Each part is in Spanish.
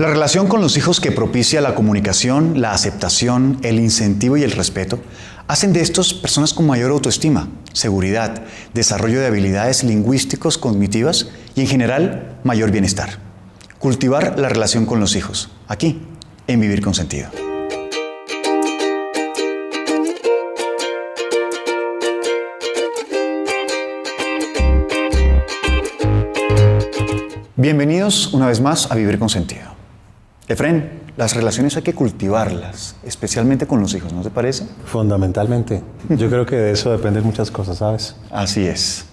La relación con los hijos que propicia la comunicación, la aceptación, el incentivo y el respeto hacen de estos personas con mayor autoestima, seguridad, desarrollo de habilidades lingüísticos, cognitivas y en general mayor bienestar. Cultivar la relación con los hijos, aquí, en Vivir con Sentido. Bienvenidos una vez más a Vivir con Sentido. Efren, las relaciones hay que cultivarlas, especialmente con los hijos, ¿no te parece? Fundamentalmente. Yo creo que de eso dependen muchas cosas, ¿sabes? Así es.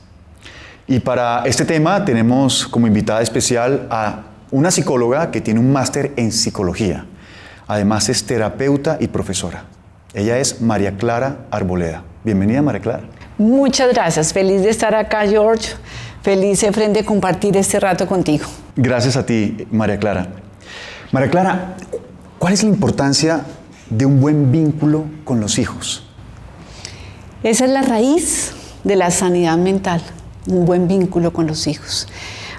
Y para este tema tenemos como invitada especial a una psicóloga que tiene un máster en psicología. Además es terapeuta y profesora. Ella es María Clara Arboleda. Bienvenida, María Clara. Muchas gracias. Feliz de estar acá, George. Feliz, Efren, de compartir este rato contigo. Gracias a ti, María Clara. María Clara, ¿cuál es la importancia de un buen vínculo con los hijos? Esa es la raíz de la sanidad mental, un buen vínculo con los hijos.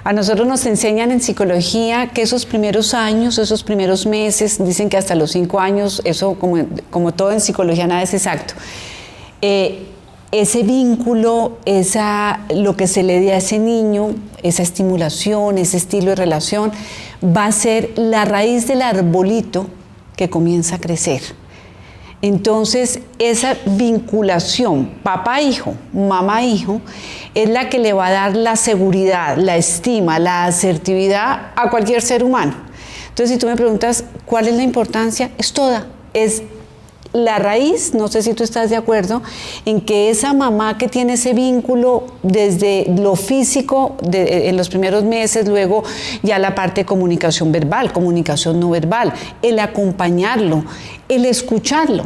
A nosotros nos enseñan en psicología que esos primeros años, esos primeros meses, dicen que hasta los 5 años, eso como todo en psicología nada es exacto. Ese vínculo, lo que se le dé a ese niño, esa estimulación, ese estilo de relación, va a ser la raíz del arbolito que comienza a crecer. Entonces, esa vinculación papá-hijo, mamá-hijo, es la que le va a dar la seguridad, la estima, la asertividad a cualquier ser humano. Entonces, si tú me preguntas cuál es la importancia, es toda, es la raíz, no sé si tú estás de acuerdo, en que esa mamá que tiene ese vínculo desde lo físico, en los primeros meses, luego ya la parte de comunicación verbal, comunicación no verbal, el acompañarlo, el escucharlo,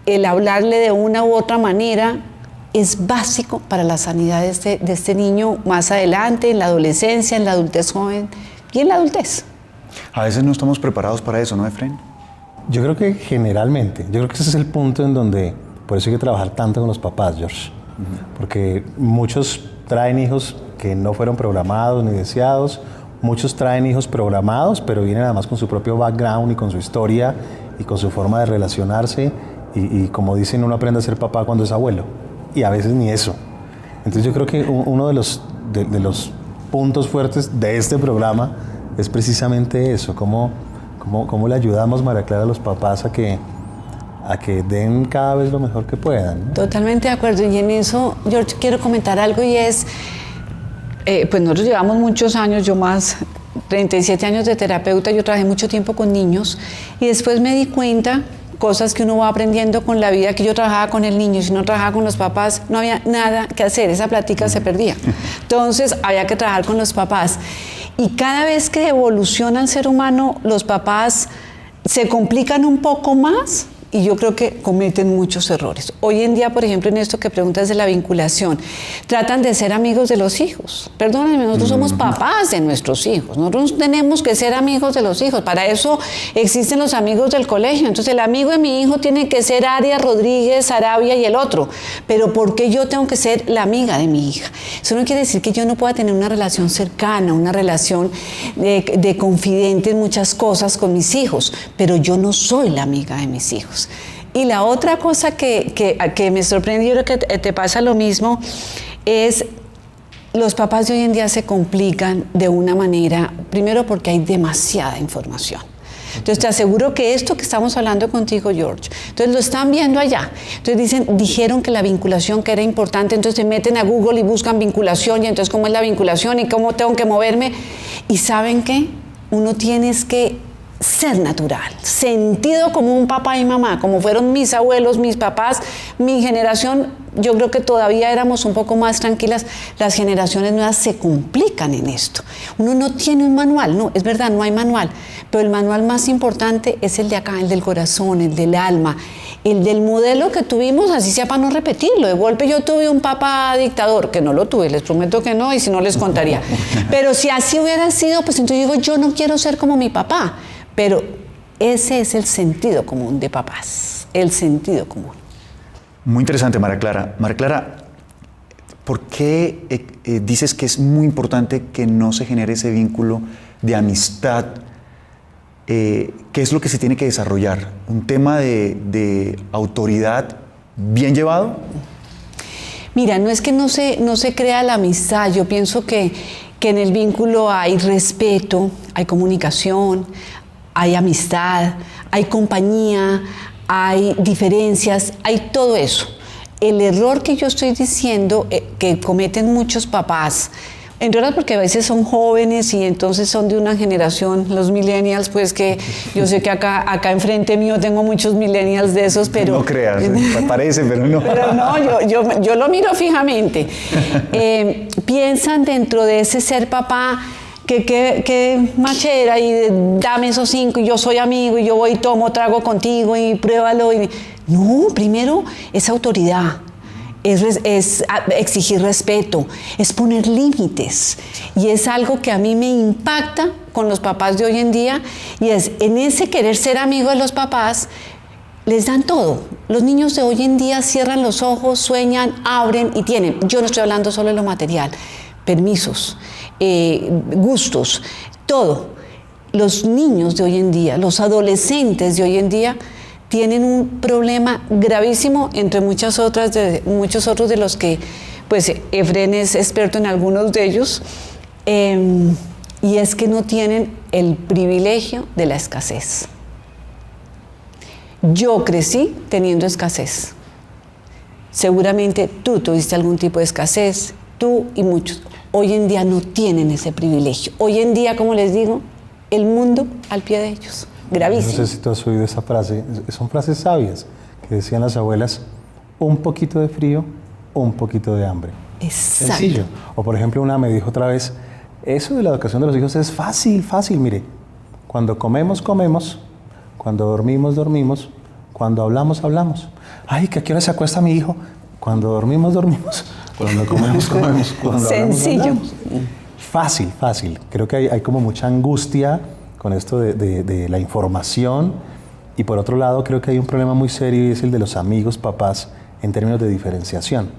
el hablarle de una u otra manera, es básico para la sanidad de este niño más adelante, en la adolescencia, en la adultez joven y en la adultez. A veces no estamos preparados para eso, ¿no, Efren? Yo creo que generalmente, yo creo que ese es el punto en donde, por eso hay que trabajar tanto con los papás, George. Porque muchos traen hijos que no fueron programados ni deseados, muchos traen hijos programados, pero vienen además con su propio background y con su historia y con su forma de relacionarse y como dicen, uno aprende a ser papá cuando es abuelo, y a veces ni eso. Entonces yo creo que uno de los puntos fuertes de este programa es precisamente eso, ¿Cómo le ayudamos, María Clara, a los papás a que den cada vez lo mejor que puedan, ¿no? Totalmente de acuerdo. Y en eso, George, quiero comentar algo y es, pues nosotros llevamos muchos años, yo más 37 años de terapeuta, yo trabajé mucho tiempo con niños y después me di cuenta, cosas que uno va aprendiendo con la vida, que yo trabajaba con el niño, si no trabajaba con los papás, no había nada que hacer, esa plática se perdía. Entonces, había que trabajar con los papás. Y cada vez que evoluciona el ser humano, los papás se complican un poco más y yo creo que cometen muchos errores. Hoy en día, por ejemplo, en esto que preguntas de la vinculación, tratan de ser amigos de los hijos. Perdónenme, nosotros somos papás de nuestros hijos. Nosotros tenemos que ser amigos de los hijos. Para eso existen los amigos del colegio. Entonces, el amigo de mi hijo tiene que ser Arias, Rodríguez, Sarabia y el otro. Pero ¿por qué yo tengo que ser la amiga de mi hija? Eso no quiere decir que yo no pueda tener una relación cercana, una relación de confidente en muchas cosas con mis hijos, pero yo no soy la amiga de mis hijos. Y la otra cosa que me sorprendió, creo que te pasa lo mismo, es los papás de hoy en día se complican de una manera, primero porque hay demasiada información. Entonces te aseguro que esto que estamos hablando contigo, George, entonces lo están viendo allá. Entonces dijeron que la vinculación que era importante, entonces se meten a Google y buscan vinculación y entonces cómo es la vinculación y cómo tengo que moverme. Y ¿saben qué? Uno tiene que ser natural, sentido como un papá y mamá, como fueron mis abuelos, mis papás, mi generación. Yo creo que todavía éramos un poco más tranquilas. Las generaciones nuevas se complican en esto. Uno no tiene un manual, no, es verdad, no hay manual, pero el manual más importante es el de acá, el del corazón, el del alma, el del modelo que tuvimos, así sea para no repetirlo. De golpe yo tuve un papá dictador, que no lo tuve, les prometo que no, y si no les contaría. Pero si así hubiera sido, pues entonces digo, yo no quiero ser como mi papá. Pero ese es el sentido común de papás, el sentido común. Muy interesante, María Clara. María Clara, ¿por qué dices que es muy importante que no se genere ese vínculo de amistad ¿qué es lo que se tiene que desarrollar? ¿Un tema de autoridad bien llevado? Mira, no es que no se crea la amistad, yo pienso que en el vínculo hay respeto, hay comunicación, hay amistad, hay compañía, hay diferencias, hay todo eso. El error que yo estoy diciendo que cometen muchos papás, en realidad porque a veces son jóvenes y entonces son de una generación, los millennials, pues que yo sé que acá enfrente mío tengo muchos millennials de esos, pero... No creas, parece, pero no. Pero no, yo lo miro fijamente. Piensan dentro de ese ser papá que machera y dame esos 5 y yo soy amigo y yo voy y tomo trago contigo y pruébalo. No, primero es autoridad. Es exigir respeto, es poner límites. Y es algo que a mí me impacta con los papás de hoy en día, y es en ese querer ser amigo de los papás, les dan todo. Los niños de hoy en día cierran los ojos, sueñan, abren y tienen. Yo no estoy hablando solo de lo material, permisos, gustos, todo. Los niños de hoy en día, los adolescentes de hoy en día, tienen un problema gravísimo entre muchos otros de los que, pues, Efren es experto en algunos de ellos, y es que no tienen el privilegio de la escasez. Yo crecí teniendo escasez. Seguramente tú tuviste algún tipo de escasez, tú y muchos. Hoy en día no tienen ese privilegio. Hoy en día, como les digo, el mundo al pie de ellos. Gravísimo. No sé si tú has oído esa frase, son frases sabias que decían las abuelas: un poquito de frío, un poquito de hambre. Exacto. Sencillo. O por ejemplo, una me dijo otra vez: eso de la educación de los hijos es fácil, mire. Cuando comemos, comemos. Cuando dormimos, dormimos. Cuando hablamos, hablamos. Ay, ¿que a qué hora se acuesta mi hijo? Cuando dormimos, dormimos. Cuando comemos, comemos. Cuando sencillo. Hablamos. Fácil. Creo que hay como mucha angustia con esto de la información, y por otro lado creo que hay un problema muy serio, y es el de los amigos papás en términos de diferenciación.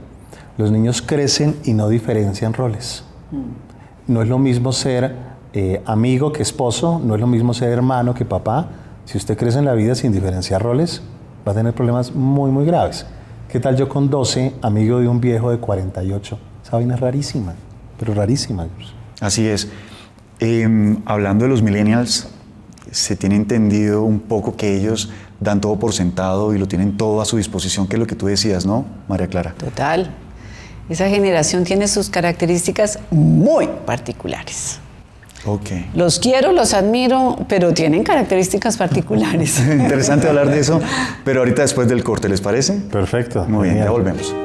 Los niños crecen y no diferencian roles. No es lo mismo ser amigo que esposo, no es lo mismo ser hermano que papá. Si usted crece en la vida sin diferenciar roles, va a tener problemas muy, muy graves. ¿Qué tal yo con 12, amigo de un viejo de 48? Esa vaina es rarísima, pero rarísima. Así es. Hablando de los millennials, se tiene entendido un poco que ellos dan todo por sentado y lo tienen todo a su disposición, que es lo que tú decías, ¿no, María Clara? Total. Esa generación tiene sus características muy particulares. Ok. Los quiero, los admiro, pero tienen características particulares. Interesante hablar de eso, pero ahorita después del corte, ¿les parece? Perfecto. Muy bien, Genial. ya volvemos.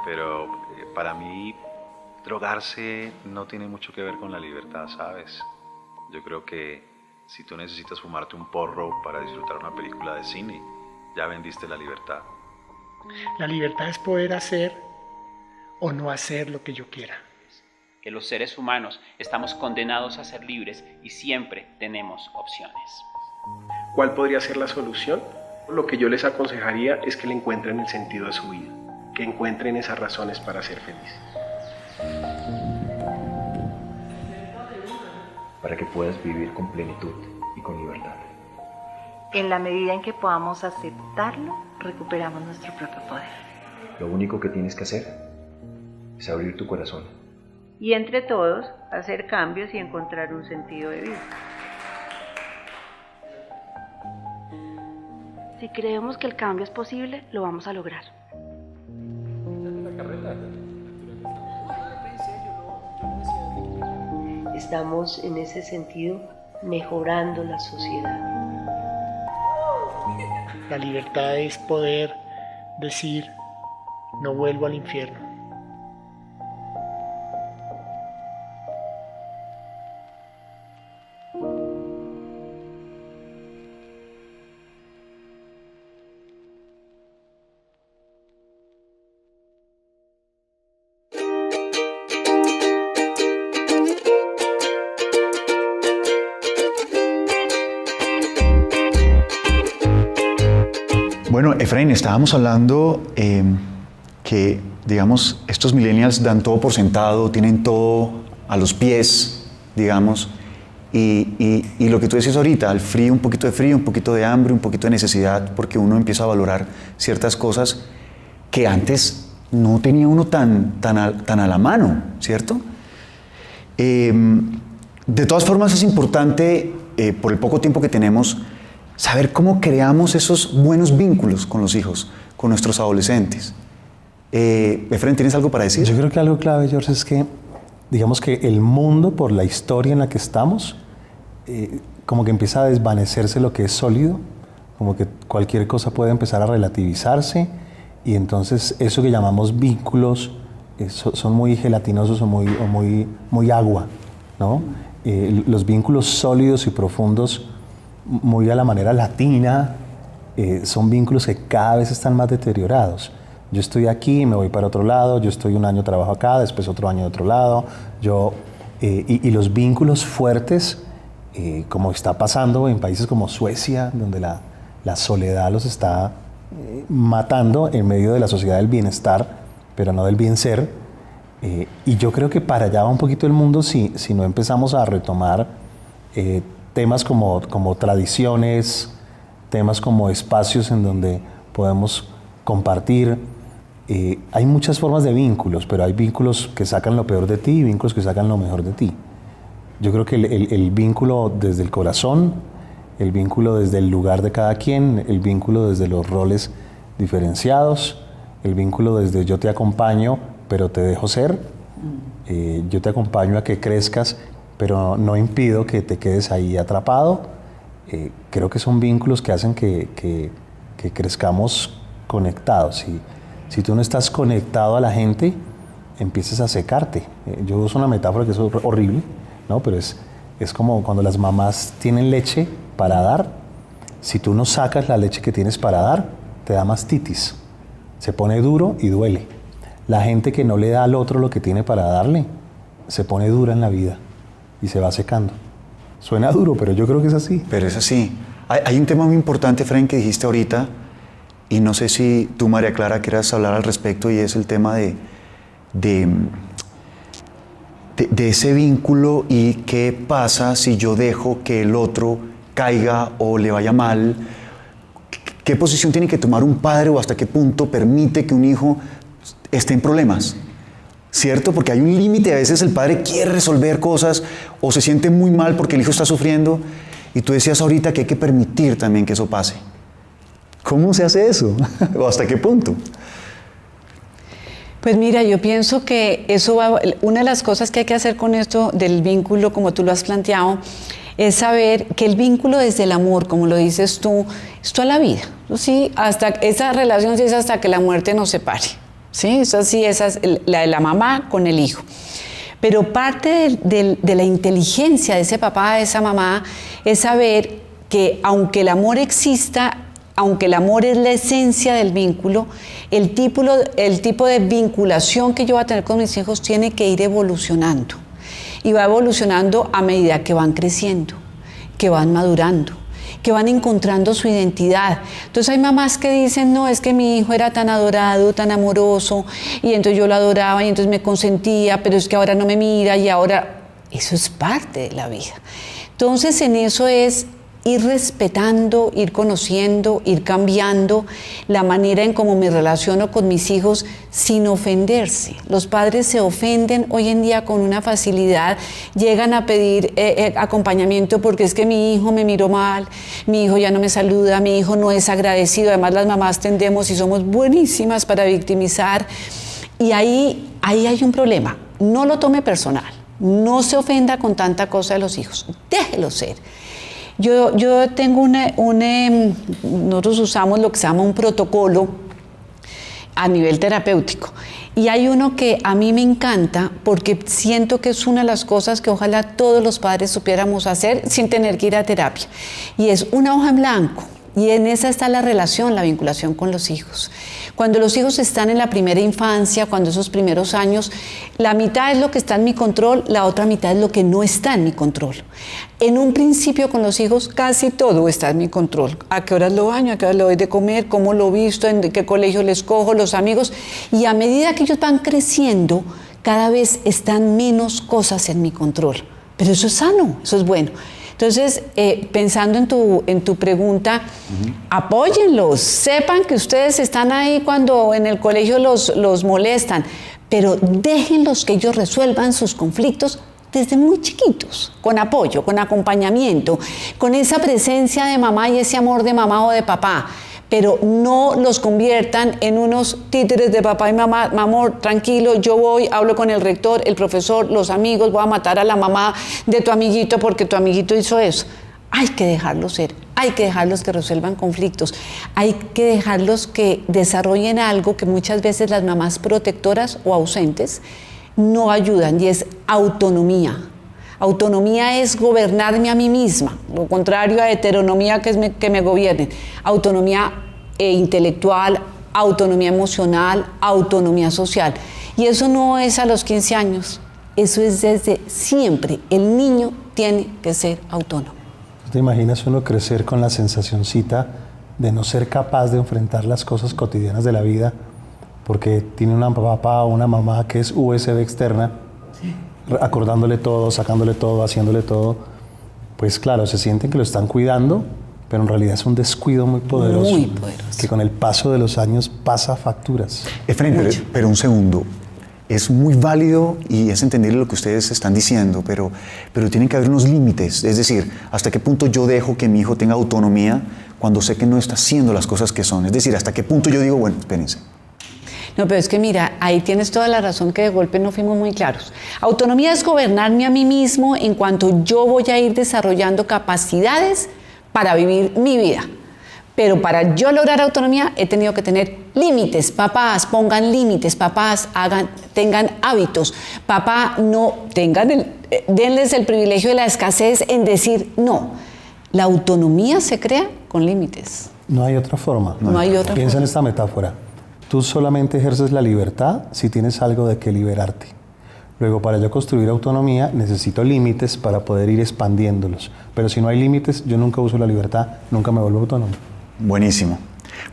Pero para mí drogarse no tiene mucho que ver con la libertad, ¿sabes? Yo creo que si tú necesitas fumarte un porro para disfrutar una película de cine, ya vendiste la libertad. La libertad es poder hacer o no hacer lo que yo quiera. Que los seres humanos estamos condenados a ser libres y siempre tenemos opciones. ¿Cuál podría ser la solución? Lo que yo les aconsejaría es que le encuentren el sentido a su vida, que encuentren esas razones para ser felices. Para que puedas vivir con plenitud y con libertad. En la medida en que podamos aceptarlo, recuperamos nuestro propio poder. Lo único que tienes que hacer es abrir tu corazón. Y entre todos, hacer cambios y encontrar un sentido de vida. Si creemos que el cambio es posible, lo vamos a lograr. Estamos en ese sentido mejorando la sociedad. La libertad es poder decir, no vuelvo al infierno. Bueno, Efraín, estábamos hablando que, digamos, estos millennials dan todo por sentado, tienen todo a los pies, digamos, y lo que tú decías ahorita, el frío, un poquito de hambre, un poquito de necesidad, porque uno empieza a valorar ciertas cosas que antes no tenía uno tan a la mano, ¿cierto? De todas formas es importante, por el poco tiempo que tenemos, saber cómo creamos esos buenos vínculos con los hijos, con nuestros adolescentes. Efraín, ¿tienes algo para decir? Yo creo que algo clave, George, es que, digamos que el mundo, por la historia en la que estamos, como que empieza a desvanecerse lo que es sólido, como que cualquier cosa puede empezar a relativizarse, y entonces eso que llamamos vínculos son muy gelatinosos o muy agua, ¿no? Los vínculos sólidos y profundos, muy a la manera latina, son vínculos que cada vez están más deteriorados. Yo estoy aquí, me voy para otro lado, yo estoy un año trabajo acá, después otro año de otro lado, y los vínculos fuertes, como está pasando en países como Suecia, donde la soledad los está matando en medio de la sociedad del bienestar, pero no del bien ser. Y yo creo que para allá va un poquito el mundo si no empezamos a retomar temas como tradiciones, temas como espacios en donde podemos compartir. Hay muchas formas de vínculos, pero hay vínculos que sacan lo peor de ti y vínculos que sacan lo mejor de ti. Yo creo que el vínculo desde el corazón, el vínculo desde el lugar de cada quien, el vínculo desde los roles diferenciados, el vínculo desde yo te acompaño, pero te dejo ser, yo te acompaño a que crezcas, pero no impido que te quedes ahí atrapado. Creo que son vínculos que hacen que crezcamos conectados. Si tú no estás conectado a la gente, empiezas a secarte. Yo uso una metáfora que es horrible, ¿no? Pero es como cuando las mamás tienen leche para dar. Si tú no sacas la leche que tienes para dar, te da mastitis. Se pone duro y duele. La gente que no le da al otro lo que tiene para darle, se pone dura en la vida y se va secando. Suena duro, pero yo creo que es así. Pero es así. Hay un tema muy importante, Efraín, que dijiste ahorita, y no sé si tú, María Clara, quieras hablar al respecto, y es el tema de ese vínculo y qué pasa si yo dejo que el otro caiga o le vaya mal. ¿Qué posición tiene que tomar un padre o hasta qué punto permite que un hijo esté en problemas? ¿Cierto? Porque hay un límite. A veces el padre quiere resolver cosas o se siente muy mal porque el hijo está sufriendo. Y tú decías ahorita que hay que permitir también que eso pase. ¿Cómo se hace eso? ¿O hasta qué punto? Pues mira, yo pienso que una de las cosas que hay que hacer con esto del vínculo, como tú lo has planteado, es saber que el vínculo desde el amor, como lo dices tú, es toda la vida, ¿sí? Hasta esa relación sí es hasta que la muerte nos separe, ¿sí? Eso sí, esa es la de la mamá con el hijo. Pero parte de la inteligencia de ese papá, de esa mamá, es saber que aunque el amor exista, aunque el amor es la esencia del vínculo, el tipo de vinculación que yo voy a tener con mis hijos tiene que ir evolucionando. Y va evolucionando a medida que van creciendo, que van madurando, que van encontrando su identidad. Entonces hay mamás que dicen, no, es que mi hijo era tan adorado, tan amoroso, y entonces yo lo adoraba y entonces me consentía, pero es que ahora no me mira y ahora... Eso es parte de la vida. Entonces en eso es ir respetando, ir conociendo, ir cambiando la manera en cómo me relaciono con mis hijos sin ofenderse. Los padres se ofenden hoy en día con una facilidad, llegan a pedir acompañamiento porque es que mi hijo me miró mal, mi hijo ya no me saluda, mi hijo no es agradecido. Además las mamás tendemos y somos buenísimas para victimizar, y ahí hay un problema. No lo tome personal, no se ofenda con tanta cosa de los hijos, déjelo ser. Yo tengo nosotros usamos lo que se llama un protocolo a nivel terapéutico, y hay uno que a mí me encanta porque siento que es una de las cosas que ojalá todos los padres supiéramos hacer sin tener que ir a terapia, y es una hoja en blanco, Y en esa está la relación, la vinculación con los hijos. Cuando los hijos están en la primera infancia, cuando esos primeros años, la mitad es lo que está en mi control, la otra mitad es lo que no está en mi control. En un principio con los hijos casi todo está en mi control. A qué horas lo baño, a qué horas le doy de comer, cómo lo visto, en qué colegio les cojo, los amigos. Y a medida que ellos van creciendo, cada vez están menos cosas en mi control. Pero eso es sano, eso es bueno. Entonces, pensando en tu pregunta, apóyenlos, sepan que ustedes están ahí cuando en el colegio los molestan, pero déjenlos que ellos resuelvan sus conflictos desde muy chiquitos, con apoyo, con acompañamiento, con esa presencia de mamá y ese amor de mamá o de papá. Pero no los conviertan en unos títeres de papá y mamá. Amor, tranquilo, yo voy, hablo con el rector, el profesor, los amigos, voy a matar a la mamá de tu amiguito porque tu amiguito hizo eso. Hay que dejarlos ser, hay que dejarlos que resuelvan conflictos, hay que dejarlos que desarrollen algo que muchas veces las mamás protectoras o ausentes no ayudan, y es autonomía. Autonomía es gobernarme a mí misma, lo contrario a heteronomía, que es que me gobiernen. Autonomía intelectual, autonomía emocional, autonomía social. Y eso no es a los 15 años, eso es desde siempre. El niño tiene que ser autónomo. ¿Te imaginas uno crecer con la sensacioncita de no ser capaz de enfrentar las cosas cotidianas de la vida porque tiene un papá o una mamá que es USB externa? Sí. Acordándole todo, sacándole todo, haciéndole todo? Pues claro, se sienten que lo están cuidando, pero en realidad es un descuido muy poderoso. Muy poderoso. Que con el paso de los años pasa facturas. Efraín, pero un segundo. Es muy válido y es entendible lo que ustedes están diciendo, pero tienen que haber unos límites. Es decir, ¿hasta qué punto yo dejo que mi hijo tenga autonomía cuando sé que no está haciendo las cosas que son? Es decir, ¿hasta qué punto yo digo, bueno, espérense? No, pero es que mira, ahí tienes toda la razón, que de golpe no fuimos muy claros. Autonomía es gobernarme a mí mismo en cuanto yo voy a ir desarrollando capacidades para vivir mi vida. Pero para yo lograr autonomía he tenido que tener límites. Papás, pongan límites. Papás, tengan hábitos. Papá, denles el privilegio de la escasez en decir no. La autonomía se crea con límites. No hay otra forma. No hay otra Piensa forma. en esta metáfora. Tú solamente ejerces la libertad si tienes algo de que liberarte. Luego, para yo construir autonomía, necesito límites para poder ir expandiéndolos. Pero si no hay límites, yo nunca uso la libertad, nunca me vuelvo autónomo. Buenísimo.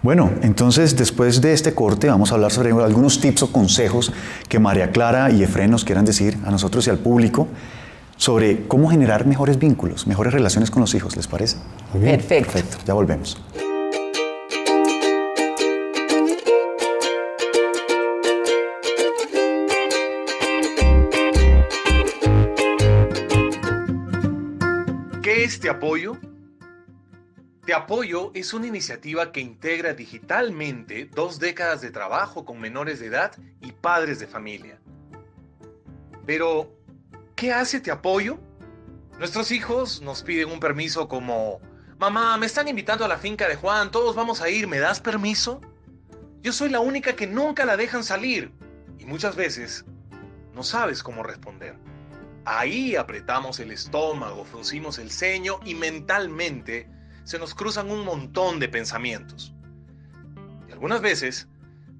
Bueno, entonces después de este corte vamos a hablar sobre algunos tips o consejos que María Clara y Efraín nos quieran decir a nosotros y al público sobre cómo generar mejores vínculos, mejores relaciones con los hijos, ¿les parece? Muy bien. Perfecto. Ya volvemos. ¿Qué es Te Apoyo? Te Apoyo es una iniciativa que integra digitalmente 2 décadas de trabajo con menores de edad y padres de familia. Pero, ¿qué hace Te Apoyo? Nuestros hijos nos piden un permiso como: mamá, me están invitando a la finca de Juan, todos vamos a ir, ¿me das permiso? Yo soy la única que nunca la dejan salir, y muchas veces no sabes cómo responder. Ahí apretamos el estómago, fruncimos el ceño y mentalmente se nos cruzan un montón de pensamientos. Y algunas veces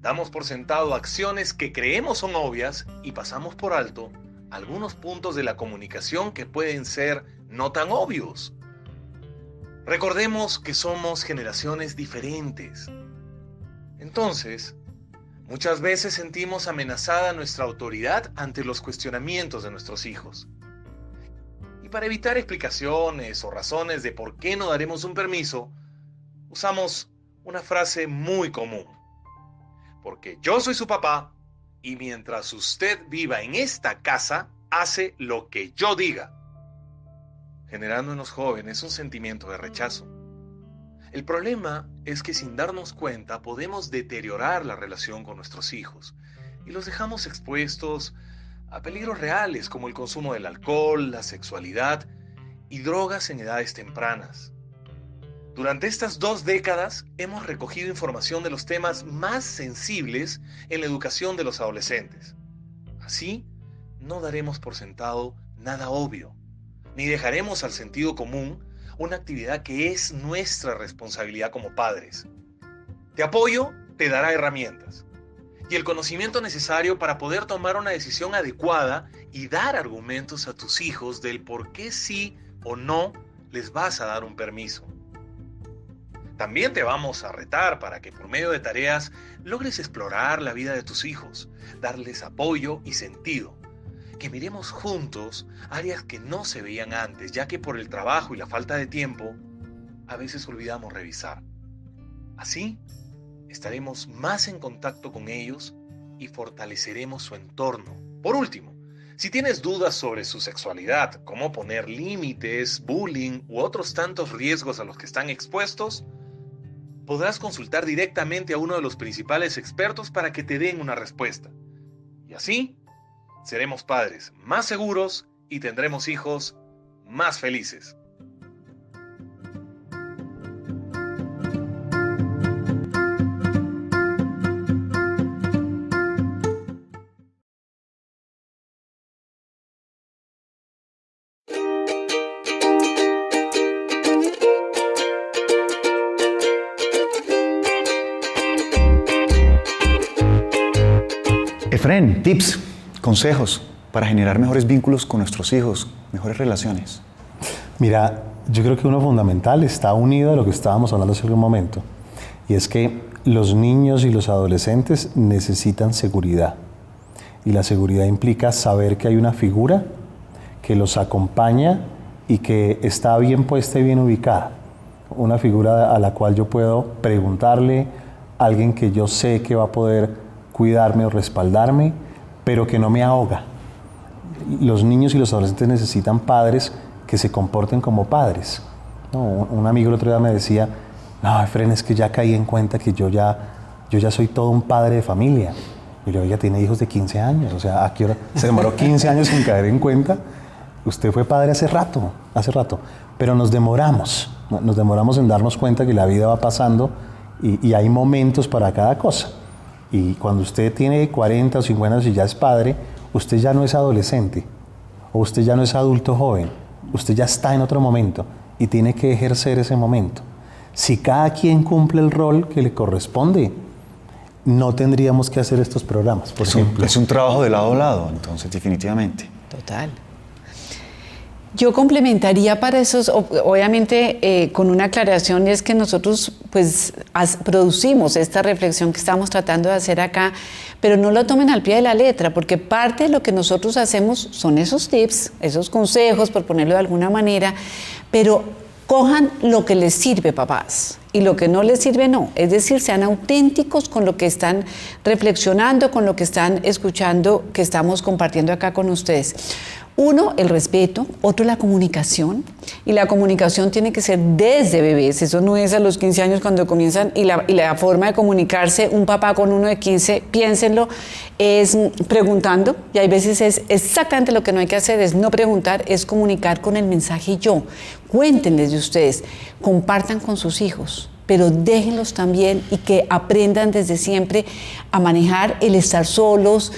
damos por sentado acciones que creemos son obvias y pasamos por alto algunos puntos de la comunicación que pueden ser no tan obvios. Recordemos que somos generaciones diferentes. Entonces, muchas veces sentimos amenazada nuestra autoridad ante los cuestionamientos de nuestros hijos. Y para evitar explicaciones o razones de por qué no daremos un permiso, usamos una frase muy común. Porque yo soy su papá y mientras usted viva en esta casa, hace lo que yo diga. Generando en los jóvenes un sentimiento de rechazo. El problema es que sin darnos cuenta podemos deteriorar la relación con nuestros hijos y los dejamos expuestos a peligros reales como el consumo del alcohol, la sexualidad y drogas en edades tempranas. Durante estas 2 décadas hemos recogido información de los temas más sensibles en la educación de los adolescentes. Así, no daremos por sentado nada obvio, ni dejaremos al sentido común una actividad que es nuestra responsabilidad como padres. Te apoyo, te dará herramientas y el conocimiento necesario para poder tomar una decisión adecuada y dar argumentos a tus hijos del por qué sí o no les vas a dar un permiso. También te vamos a retar para que por medio de tareas logres explorar la vida de tus hijos, darles apoyo y sentido. Que miremos juntos áreas que no se veían antes, ya que por el trabajo y la falta de tiempo, a veces olvidamos revisar. Así, estaremos más en contacto con ellos y fortaleceremos su entorno. Por último, si tienes dudas sobre su sexualidad, cómo poner límites, bullying u otros tantos riesgos a los que están expuestos, podrás consultar directamente a uno de los principales expertos para que te den una respuesta. Y así, seremos padres más seguros y tendremos hijos más felices. Efren, tips, consejos para generar mejores vínculos con nuestros hijos, mejores relaciones. Mira, yo creo que uno fundamental está unido a lo que estábamos hablando hace un momento, y es que los niños y los adolescentes necesitan seguridad, y la seguridad implica saber que hay una figura que los acompaña y que está bien puesta y bien ubicada, una figura a la cual yo puedo preguntarle, alguien que yo sé que va a poder cuidarme o respaldarme, pero que no me ahoga. Los niños y los adolescentes necesitan padres que se comporten como padres, ¿no? Un amigo el otro día me decía, no, Efren, es que ya caí en cuenta que yo ya soy todo un padre de familia. Y yo, oiga, tiene hijos de 15 años, o sea, ¿a qué hora? Se demoró 15 años en caer en cuenta. Usted fue padre hace rato, pero nos demoramos en darnos cuenta que la vida va pasando y hay momentos para cada cosa. Y cuando usted tiene 40 o 50 años y ya es padre, usted ya no es adolescente, o usted ya no es adulto joven, usted ya está en otro momento y tiene que ejercer ese momento. Si cada quien cumple el rol que le corresponde, no tendríamos que hacer estos programas, por ejemplo. Es un trabajo de lado a lado, entonces, definitivamente. Total. Yo complementaría para esos, obviamente con una aclaración, y es que nosotros pues producimos esta reflexión que estamos tratando de hacer acá, pero no lo tomen al pie de la letra, porque parte de lo que nosotros hacemos son esos tips, esos consejos, por ponerlo de alguna manera, pero cojan lo que les sirve, papás, y lo que no les sirve, no. Es decir, sean auténticos con lo que están reflexionando, con lo que están escuchando, que estamos compartiendo acá con ustedes. Uno, el respeto, otro, la comunicación, y la comunicación tiene que ser desde bebés, eso no es a los 15 años cuando comienzan, y la forma de comunicarse, un papá con uno de 15, piénsenlo, es preguntando, y hay veces es exactamente lo que no hay que hacer, es no preguntar, es comunicar con el mensaje yo. Cuéntenles de ustedes, compartan con sus hijos, pero déjenlos también y que aprendan desde siempre a manejar el estar solos.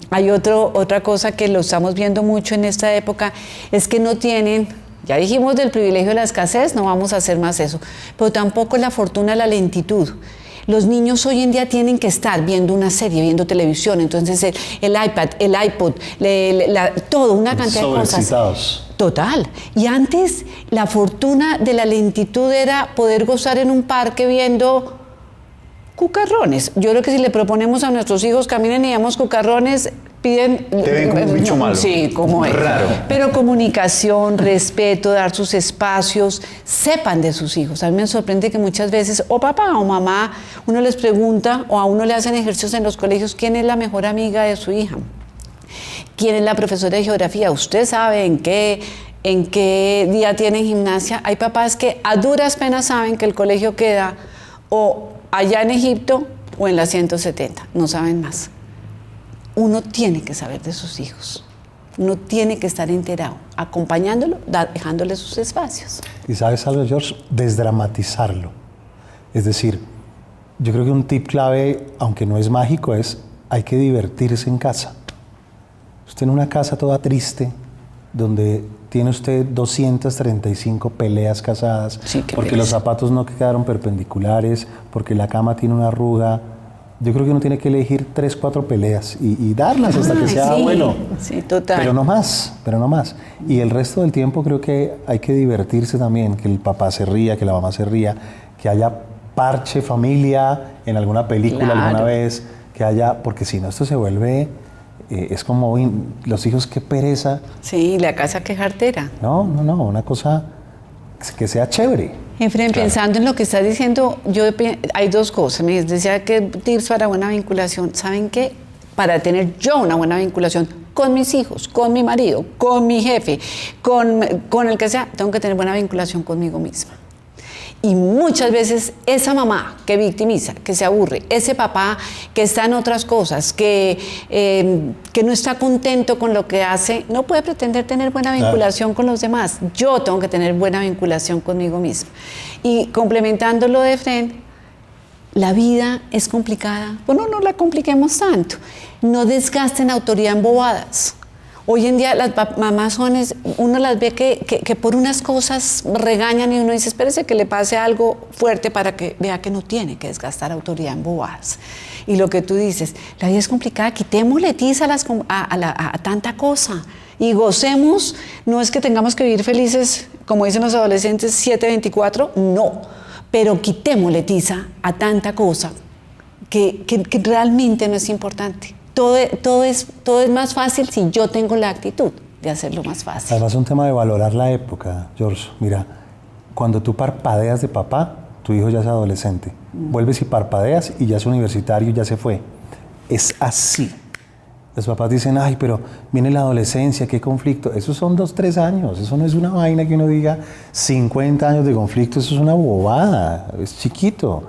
Hay otra cosa que lo estamos viendo mucho en esta época, es que no tienen, ya dijimos del privilegio de la escasez, no vamos a hacer más eso, pero tampoco la fortuna de la lentitud. Los niños hoy en día tienen que estar viendo una serie, viendo televisión, entonces el iPad, el iPod, todo, una cantidad de cosas. Total. Y antes la fortuna de la lentitud era poder gozar en un parque viendo cucarrones. Yo creo que si le proponemos a nuestros hijos caminen y veamos cucarrones, piden... Te ven como un bicho malo. Sí, como es. Raro. Pero comunicación, respeto, dar sus espacios, sepan de sus hijos. A mí me sorprende que muchas veces, o papá o mamá, uno les pregunta, o a uno le hacen ejercicios en los colegios, ¿quién es la mejor amiga de su hija? ¿Quién es la profesora de geografía? ¿Usted sabe en qué día tienen gimnasia? Hay papás que a duras penas saben que el colegio queda o allá en Egipto o en la 170, no saben más. Uno tiene que saber de sus hijos, uno tiene que estar enterado, acompañándolo, dejándole sus espacios. Y sabes algo, George, desdramatizarlo. Es decir, yo creo que un tip clave, aunque no es mágico, es hay que divertirse en casa. Usted en una casa toda triste, donde tiene usted 235 peleas casadas, Sí, qué porque pereza. los zapatos no quedaron perpendiculares, porque la cama tiene una arruga. Yo creo que uno tiene que elegir 3, 4 peleas y darlas hasta que Ay, sea sí, bueno. sí, total. Pero no más, pero no más. Y el resto del tiempo creo que hay que divertirse también, que el papá se ría, que la mamá se ría, que haya parche familia en alguna película Claro. alguna vez, que haya, porque si no esto se vuelve, es como uy, los hijos qué pereza. Sí, la casa que jartera. No, una cosa que sea chévere. Efren, pensando en lo que estás diciendo, hay dos cosas. Me decía que tips para buena vinculación. ¿Saben qué? Para tener yo una buena vinculación con mis hijos, con mi marido, con mi jefe, con el que sea, tengo que tener buena vinculación conmigo misma. Y muchas veces esa mamá que victimiza, que se aburre, ese papá que está en otras cosas, que no está contento con lo que hace, no puede pretender tener buena vinculación con los demás. Yo tengo que tener buena vinculación conmigo misma. Y complementando lo de Efren, la vida es complicada. Bueno, no la compliquemos tanto. No desgasten autoridad en bobadas. Hoy en día las mamás uno las ve que por unas cosas regañan y uno dice, espérese que le pase algo fuerte para que vea que no tiene que desgastar autoridad en bobadas. Y lo que tú dices, la vida es complicada, quitémosle tiza a tanta cosa y gocemos. No es que tengamos que vivir felices, como dicen los adolescentes, 7/24, no, pero quitémosle tiza a tanta cosa que realmente no es importante. Todo es más fácil si yo tengo la actitud de hacerlo más fácil. Además es un tema de valorar la época, George. Mira, cuando tú parpadeas de papá, tu hijo ya es adolescente. Vuelves y parpadeas y ya es universitario y ya se fue. Es así. Los papás dicen, ay, pero viene la adolescencia, qué conflicto. Esos son 2, 3 años. Eso no es una vaina que uno diga 50 años de conflicto. Eso es una bobada. Es chiquito.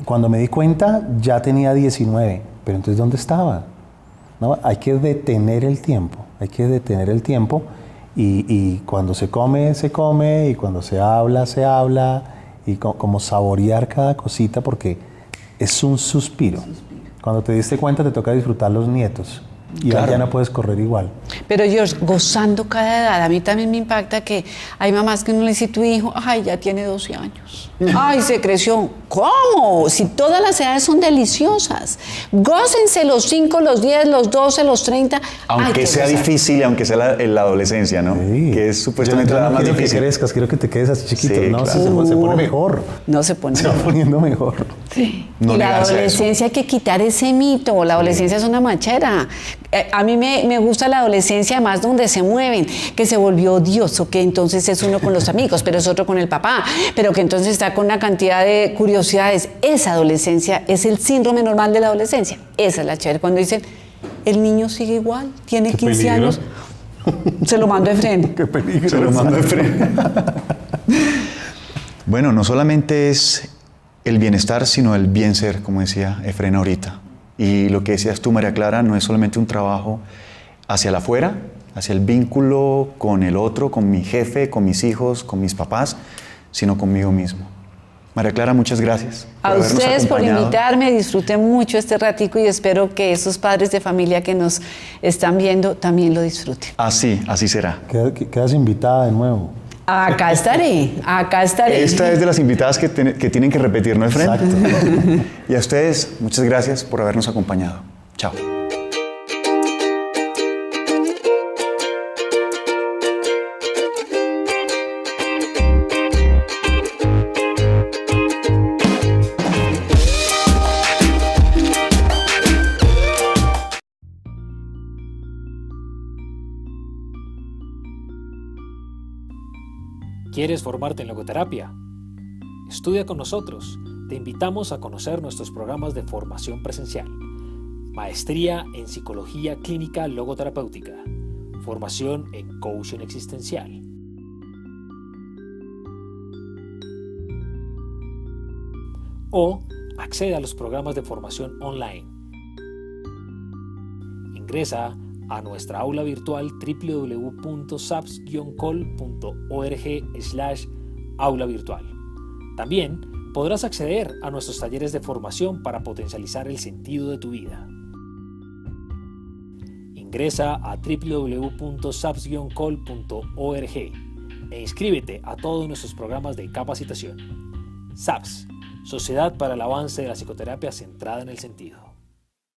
Cuando me di cuenta, ya tenía 19. Pero entonces, ¿dónde estaba? ¿No? Hay que detener el tiempo. Hay que detener el tiempo. Y cuando se come, se come. Y cuando se habla. Y como saborear cada cosita porque es un suspiro. Cuando te diste cuenta te toca disfrutar los nietos y Claro. ya no puedes correr igual. Pero George, gozando cada edad, a mí también me impacta que hay mamás que uno le dice, tu hijo, ay, ya tiene 12 años. Ay, se creció. ¿Cómo? Si todas las edades son deliciosas. Gócense los 5, los 10, los 12, los 30. Aunque Hay que sea gozar. difícil y aunque sea la adolescencia, ¿no? Sí. Que es supuestamente Yo la no más quiero difícil. que crezcas, quiero que te quedes así chiquito. Sí, No, claro. se pone mejor. No se pone. Se va poniendo mejor. No y la negarse a eso. adolescencia hay que quitar ese mito. La adolescencia es una machera. A mí me gusta la adolescencia, además, donde se mueven, que se volvió odioso, que entonces es uno con los amigos, pero es otro con el papá, pero que entonces está con una cantidad de curiosidades. Esa adolescencia es el síndrome normal de la adolescencia. Esa es la chévere. Cuando dicen, el niño sigue igual, tiene Qué 15 peligro. años, se lo mando de frente. Qué peligro. Se lo mando de frente. Bueno, no solamente es el bienestar, sino el bien ser, como decía Efren ahorita. Y lo que decías tú, María Clara, no es solamente un trabajo hacia el afuera, hacia el vínculo con el otro, con mi jefe, con mis hijos, con mis papás, sino conmigo mismo. María Clara, muchas gracias. A habernos ustedes por acompañado. invitarme, disfruté mucho este ratico y espero que esos padres de familia que nos están viendo también lo disfruten. Así será. Quedas invitada de nuevo. Acá estaré, acá estaré. Esta es de las invitadas que tienen que repetir, ¿no, Efren? Exacto. Y a ustedes, muchas gracias por habernos acompañado. Chao. ¿Quieres formarte en logoterapia? Estudia con nosotros. Te invitamos a conocer nuestros programas de formación presencial. Maestría en Psicología Clínica Logoterapéutica. Formación en Coaching Existencial. O accede a los programas de formación online. Ingresa a nuestra aula virtual www.saps-col.org/aula virtual. También podrás acceder a nuestros talleres de formación para potencializar el sentido de tu vida. Ingresa a www.saps-col.org e inscríbete a todos nuestros programas de capacitación. SAPS, Sociedad para el Avance de la Psicoterapia Centrada en el Sentido.